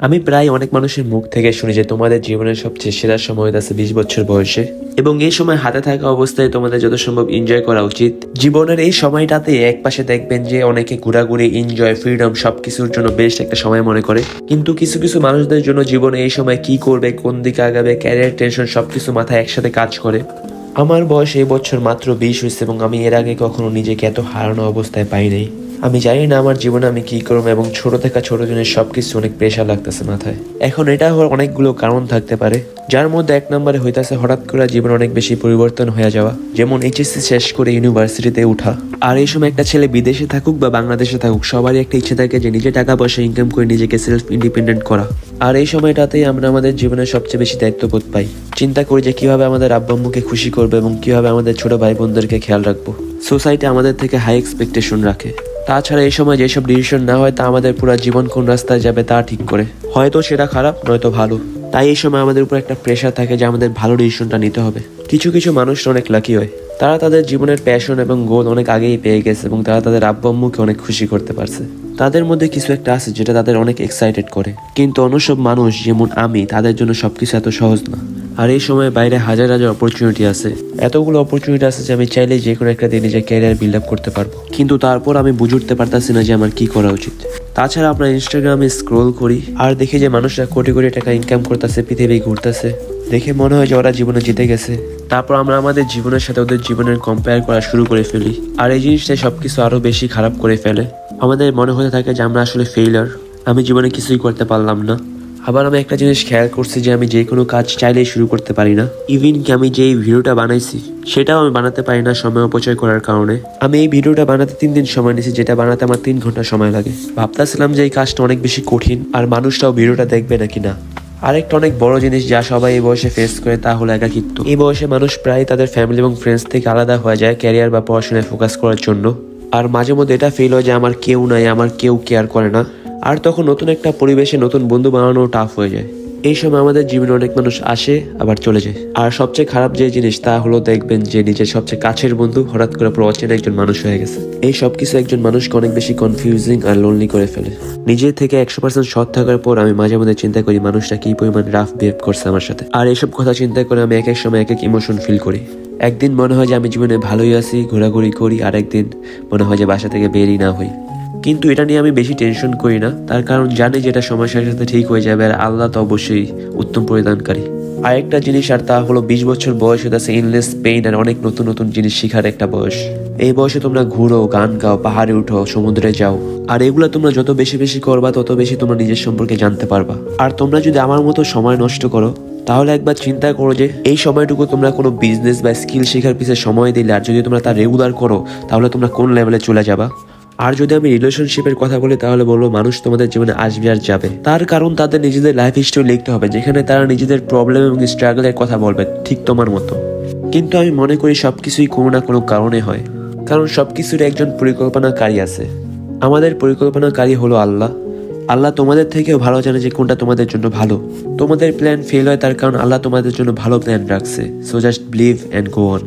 আমি প্রায় অনেক মানুষের মুখ থেকে শুনি যে তোমাদের জীবনের সবচেয়ে সেরা সময় আছে 20 বছর বয়সে, এবং এই সময় হাতে থাকা অবস্থায় তোমাদের যত সম্ভব এনজয় করা উচিত। জীবনের এই সময়টাতে এক পাশে দেখবেন যে অনেকে ঘোরাঘুরি, এনজয়, ফ্রিডম সবকিছুর জন্য বেস্ট একটা সময় মনে করে, কিন্তু কিছু কিছু মানুষদের জন্য জীবনে এই সময় কি করবে, কোন দিকে আগাবে, ক্যারিয়ার, টেনশন সবকিছু মাথায় একসাথে কাজ করে। আমার বয়স এই বছর মাত্র 20 হয়েছে এবং আমি এর আগে কখনো নিজেকে এত হারানো অবস্থায় পাই নাই। আমি জানি না আমার জীবনে আমি কি করবো, এবং ছোট থেকে ছোট জিনিস সবকিছু অনেক প্রেশার লাগতেছে মাথায়। এখন এটা হওয়ার অনেকগুলো কারণ থাকতে পারে, যার মধ্যে এক নম্বরে হইতাছে হঠাৎ করে জীবন অনেক বেশি পরিবর্তন হয়ে যাওয়া, যেমন এইচএসসি শেষ করে ইউনিভার্সিটিতে উঠা। আর এই সময় একটা ছেলে বিদেশে থাকুক বা বাংলাদেশে থাকুক, সবারই একটা ইচ্ছে থাকে যে নিজে টাকা পয়সা ইনকাম করে নিজেকে সেলফ ইন্ডিপেন্ডেন্ট করা। আর এই সময়টাতেই আমরা আমাদের জীবনের সবচেয়ে বেশি দায়িত্ববোধ পাই। চিন্তা করি যে কিভাবে আমাদের আব্বা আম্মুকে খুশি করবো এবং কিভাবে আমাদের ছোট ভাই বোনদেরকে খেয়াল রাখবো। সোসাইটি আমাদের থেকে হাই এক্সপেকটেশন রাখে। তাছাড়া এই সময় যেসব ডিসিশন না হয় তা আমাদের পুরো জীবন কোন রাস্তায় যাবে তা ঠিক করে, হয়তো সেটা খারাপ নয়তো ভালো। তাই এই সময় আমাদের উপর একটা প্রেশার থাকে যে আমাদের ভালো ডিসিশনটা নিতে হবে। কিছু কিছু মানুষ অনেক লাকি হয়, তারা তাদের জীবনের প্যাশন এবং গোল অনেক আগেই পেয়ে গেছে এবং তারা তাদের আব্বু আম্মুকে অনেক খুশি করতে পারছে। তাদের মধ্যে কিছু একটা আছে যেটা তাদের অনেক এক্সাইটেড করে, কিন্তু অন্য সব মানুষ যেমন আমি, তাদের জন্য সবকিছু এত সহজ না। আর এই সময় বাইরে হাজার হাজার অপরচুনিটি আছে, এতগুলো অপরচুনিটি আছে যে আমি চাইলে যে কোনো একটা দিন নিজের ক্যারিয়ার বিল্ড আপ করতে পারবো, কিন্তু তারপর আমি বুঝে উঠতে পারতাছি না যে আমার কি করা উচিত। তাছাড়া আপনার ইনস্টাগ্রামে স্ক্রোল করি আর দেখি যে মানুষরা কোটি কোটি টাকা ইনকাম করতেছে, পৃথিবী ঘুরতেছে, দেখে মনে হয় যে ওরা জীবনে জিতে গেছে। তারপর আমরা আমাদের জীবনের সাথে ওদের জীবনের কম্পেয়ার করা শুরু করে ফেলি, আর এই জিনিসটা সবকিছু আরো বেশি খারাপ করে ফেলে। আমাদের মনে হতে থাকে যে আমরা আসলে ফেইলার, আমি জীবনে কিছুই করতে পারলাম না। আবার আমি একটা জিনিস খেয়াল করছি যে আমি যে কোনো কাজ চাইলেই শুরু করতে পারি না। ইভিন কি আমি যে এই ভিডিওটা বানাইছি সেটাও আমি বানাতে পারি না সময় অপচয় করার কারণে। আমি এই ভিডিওটা বানাতে 3 দিন সময় নিয়েছি, যেটা বানাতে আমার 3 ঘন্টা সময় লাগে। ভাবতেছিলাম যে এই কাজটা অনেক বেশি কঠিন আর মানুষটাও ভিডিওটা দেখবে নাকি না। আরেকটা অনেক বড় জিনিস যা সবাই এই বয়সে ফেস করে তা হলো একাকিত্ব। এই বয়সে মানুষ প্রায় তাদের ফ্যামিলি এবং ফ্রেন্ডস থেকে আলাদা হয়ে যায় ক্যারিয়ার বা পড়াশোনায় ফোকাস করার জন্য। আর মাঝে মধ্যে এটা ফিল হয় যে আমার কেউ নাই, আমার কেউ কেয়ার করে না। আর তখন নতুন একটা পরিবেশে নতুন বন্ধু বানানো টাফ হয়ে যায়। এই সময় আমাদের জীবনে অনেক মানুষ আসে আবার চলে যায়। আর সবচেয়ে খারাপ যে জিনিস তা হলো দেখবেন যে নিজের সবচেয়ে কাছের বন্ধু হঠাৎ করে পুরো অচেনা একজন মানুষ হয়ে গেছে। এই সবকিছু একজন মানুষকে অনেক বেশি কনফিউজিং আর লোনলি করে ফেলে। নিজের থেকে 100% সৎ থাকার পর আমি মাঝে মধ্যে চিন্তা করি মানুষটা কি পরিমাণ রাফ বিহেভ করছে আমার সাথে। আর এইসব কথা চিন্তা করে আমি এক এক সময় এক এক ইমোশন ফিল করি। একদিন মনে হয় যে আমি জীবনে ভালোই আছি, ঘোরাঘুরি করি, আর একদিন মনে হয় যে বাসা থেকে বেরই না হই। কিন্তু এটা নিয়ে আমি বেশি টেনশন করি না, তার কারণ জানি যে এটা সময়ের সাথে সাথে ঠিক হয়ে যাবে, আর আল্লাহ তো অবশ্যই উত্তম পরিধানকারী। আরেকটা জিনিস আর তা হলো 20 বছর বয়স হচ্ছে ইনলেস পেইন আর অনেক নতুন নতুন জিনিস শেখার একটা বয়স। এই বয়সে তোমরা ঘুরো, গান গাও, পাহাড়ে উঠো, সমুদ্রে যাও, আর এগুলো তোমরা যত বেশি বেশি করবা তত বেশি তোমরা নিজের সম্পর্কে জানতে পারবা। আর তোমরা যদি আমার মতো সময় নষ্ট করো তাহলে একবার চিন্তা করো যে এই সময়টুকু তোমরা কোনো বিজনেস বা স্কিল শেখার পিছনে সময় দিলে, আর যদি তোমরা তা রেগুলার করো তাহলে তোমরা কোন লেভেলে চলে যাবা। আর যদি আমি রিলেশনশিপের কথা বলি তাহলে বলবো মানুষ তোমাদের জীবনে আসবে আর যাবে, তার কারণ তাদের নিজেদের লাইফ হিস্ট্রি লিখতে হবে যেখানে তারা নিজেদের প্রবলেম এবং স্ট্রাগলের কথা বলবে, ঠিক তোমার মতো। কিন্তু আমি মনে করি সবকিছুই কোনো না কোনো কারণে হয়, কারণ সবকিছুর একজন পরিকল্পনাকারী আছে। আমাদের পরিকল্পনাকারী হলো আল্লাহ। আল্লাহ তোমাদের থেকেও ভালো জানে যে কোনটা তোমাদের জন্য ভালো। তোমাদের প্ল্যান ফেল হয় তার কারণ আল্লাহ তোমাদের জন্য ভালো প্ল্যান রাখছে। So just believe and go on.